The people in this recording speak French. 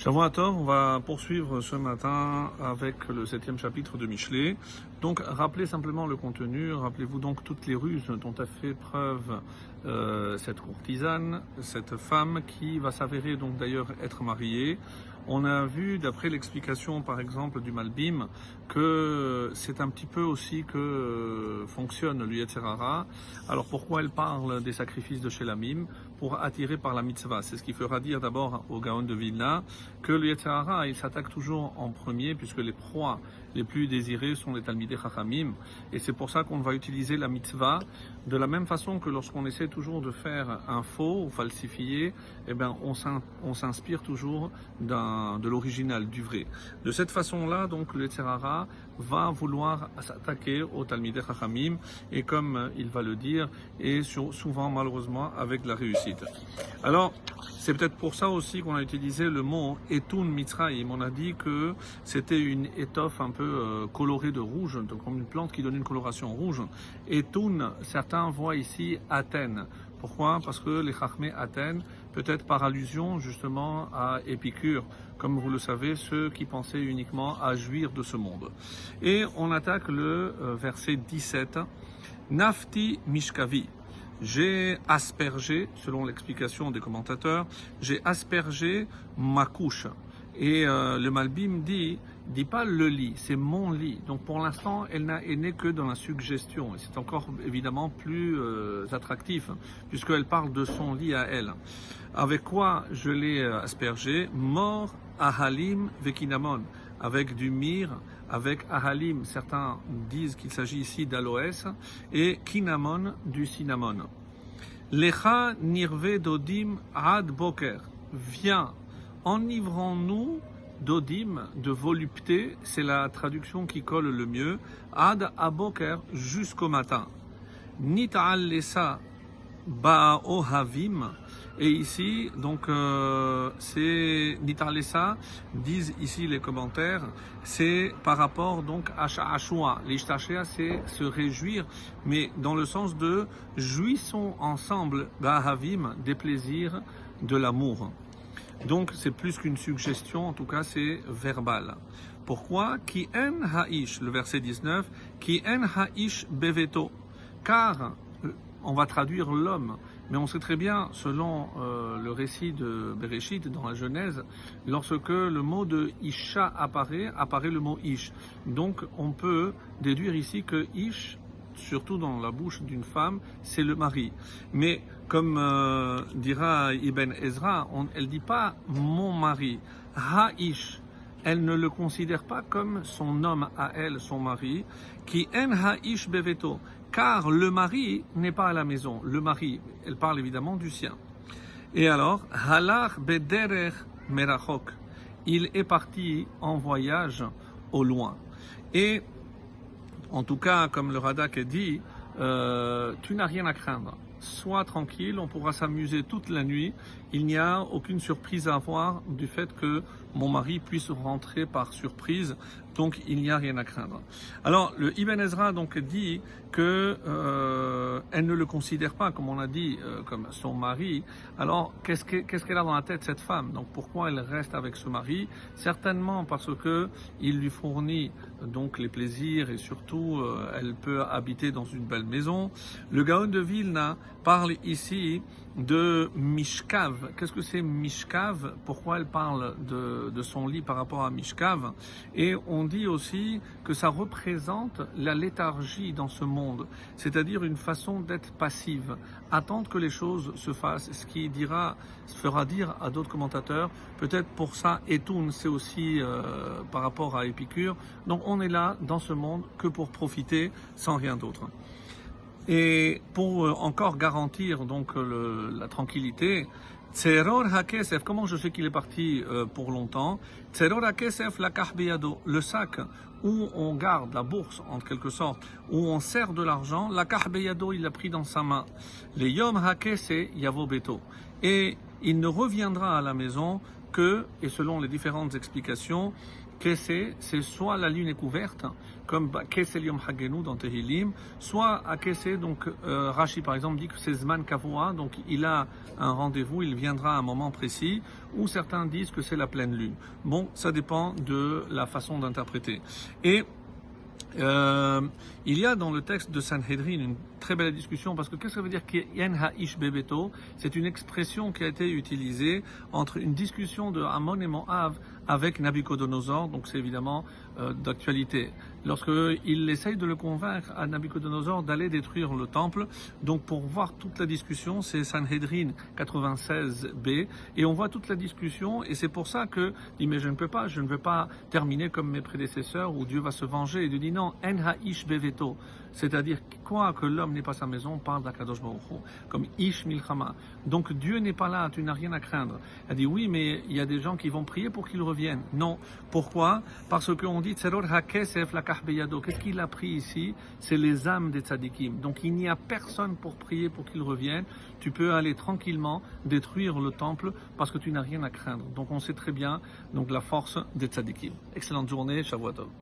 Shavua Tov, on va poursuivre ce matin avec le 7e chapitre de Michelet. Donc, rappelez simplement le contenu, rappelez-vous donc toutes les ruses dont a fait preuve cette courtisane, cette femme qui va s'avérer donc d'ailleurs être mariée. On a vu, d'après l'explication par exemple du Malbim, que c'est un petit peu aussi que fonctionne le Yetzer Hara. Alors pourquoi elle parle des sacrifices de Shelamim? Pour attirer par la mitzvah. C'est ce qui fera dire d'abord au Gaon de Vilna que le Yetzer Hara, il s'attaque toujours en premier puisque les proies les plus désirées sont les Talmidei Chachamim, et c'est pour ça qu'on va utiliser la mitzvah de la même façon que lorsqu'on essaie toujours de faire un faux ou falsifié, eh bien on s'inspire toujours de l'original, du vrai. De cette façon-là, donc le Yetzer Hara va vouloir s'attaquer aux Talmidei Chachamim, et comme il va le dire, et souvent malheureusement avec la réussite. Alors, c'est peut-être pour ça aussi qu'on a utilisé le mot Etun Mitzrayim. On a dit que c'était une étoffe un peu colorée de rouge, comme une plante qui donne une coloration rouge. Etun, certains voient ici Athènes. Pourquoi? Parce que les Chachmei Athènes, peut-être par allusion justement à Épicure, comme vous le savez, ceux qui pensaient uniquement à jouir de ce monde. Et on attaque le verset 17. Nafti Mishkavi. J'ai aspergé, selon l'explication des commentateurs, j'ai aspergé ma couche. Et le Malbim dit pas le lit, c'est mon lit. Donc pour l'instant, elle n'est que dans la suggestion. Et c'est encore évidemment plus attractif, puisqu'elle parle de son lit à elle. Avec quoi je l'ai aspergé? Mor ahalim vekinamon. Avec du myrrhe, avec ahalim, certains disent qu'il s'agit ici d'aloès, et kinamon, du cinnamon. Lecha nirve dodim ad boker. Viens, enivrons-nous d'odim, de volupté, c'est la traduction qui colle le mieux, ad aboker, jusqu'au matin. Nit'al lesa ba'ohavim. Et ici, donc, c'est Nitarlesa, disent ici les commentaires, c'est par rapport donc à Sha'ashua. L'Ishtashea, c'est se réjouir, mais dans le sens de jouissons ensemble, Ba'ahavim, des plaisirs de l'amour. Donc, c'est plus qu'une suggestion, en tout cas, c'est verbal. Pourquoi? Ki en ha'ish, le verset 19, Ki en ha'ish beveto. Car, on va traduire l'homme. Mais on sait très bien, selon le récit de Bereshit, dans la Genèse, lorsque le mot de Isha apparaît le mot Ish. Donc on peut déduire ici que Ish, surtout dans la bouche d'une femme, c'est le mari. Mais comme dira Ibn Ezra, elle ne dit pas mon mari, Ha-Ish. Elle ne le considère pas comme son homme à elle, son mari, qui en ha-ish beveto, car le mari n'est pas à la maison. Le mari, elle parle évidemment du sien. Et alors, halach bederech merachok, il est parti en voyage au loin. Et en tout cas, comme le Radak dit, tu n'as rien à craindre. Sois tranquille, on pourra s'amuser toute la nuit. Il n'y a aucune surprise à avoir du fait que mon mari puisse rentrer par surprise. Donc il n'y a rien à craindre. Alors le Ibn Ezra donc dit que elle ne le considère pas, comme on a dit, comme son mari. Alors qu'est-ce qu'elle a dans la tête, cette femme? Donc pourquoi elle reste avec ce mari? Certainement parce que il lui fournit donc les plaisirs, et surtout elle peut habiter dans une belle maison. Le Gaon de Vilna parle ici de Mishkav. Qu'est-ce que c'est Mishkav? Pourquoi elle parle de son lit par rapport à Mishkav? Et on dit aussi que ça représente la léthargie dans ce monde, c'est-à-dire une façon d'être passive, attendre que les choses se fassent, ce qui fera dire à d'autres commentateurs, peut-être pour ça, Etun, c'est aussi par rapport à Épicure. Donc on est là dans ce monde que pour profiter, sans rien d'autre. Et pour encore garantir donc la tranquillité, Tzeror HaKesef, comment je sais qu'il est parti pour longtemps? Tzeror HaKesef lakach beyado, le sac où on garde la bourse en quelque sorte, où on sert de l'argent, lakach beyado, il l'a pris dans sa main. Le Yom HaKese yavo beto, et il ne reviendra à la maison que, et selon les différentes explications, Kessé, c'est soit la lune est couverte, comme Kessé Yom Hagenu dans Tehillim, soit à Kessé, donc Rashi par exemple dit que c'est Zman Kavua, donc il a un rendez-vous, il viendra à un moment précis, ou certains disent que c'est la pleine lune. Bon, ça dépend de la façon d'interpréter. Et il y a dans le texte de Sanhedrin une très belle discussion parce que qu'est-ce que ça veut dire Yen Ha'ish Bebeto? C'est une expression qui a été utilisée entre une discussion de Ammon et Moab avec Nabucodonosor, donc c'est évidemment d'actualité. Lorsqu'il essaye de le convaincre à Nabucodonosor d'aller détruire le temple, donc pour voir toute la discussion, c'est Sanhedrin 96b, et on voit toute la discussion, et c'est pour ça que il dit mais je ne veux pas terminer comme mes prédécesseurs où Dieu va se venger, et il dit non, En Ha'ish Beveto, c'est-à-dire quoi que l'homme n'est pas sa maison, on parle d'Akadosh Baruch Hu, comme Ish Milchama. Donc Dieu n'est pas là, tu n'as rien à craindre. Elle dit oui, mais il y a des gens qui vont prier pour qu'il revienne. Non. Pourquoi? Parce qu'on dit Tzeror HaKesef Lakach Beyado. Qu'est-ce qu'il a pris ici? C'est les âmes des tzadikim. Donc il n'y a personne pour prier pour qu'il revienne. Tu peux aller tranquillement détruire le temple parce que tu n'as rien à craindre. Donc on sait très bien donc la force des tzadikim. Excellente journée, Shavuot Tov.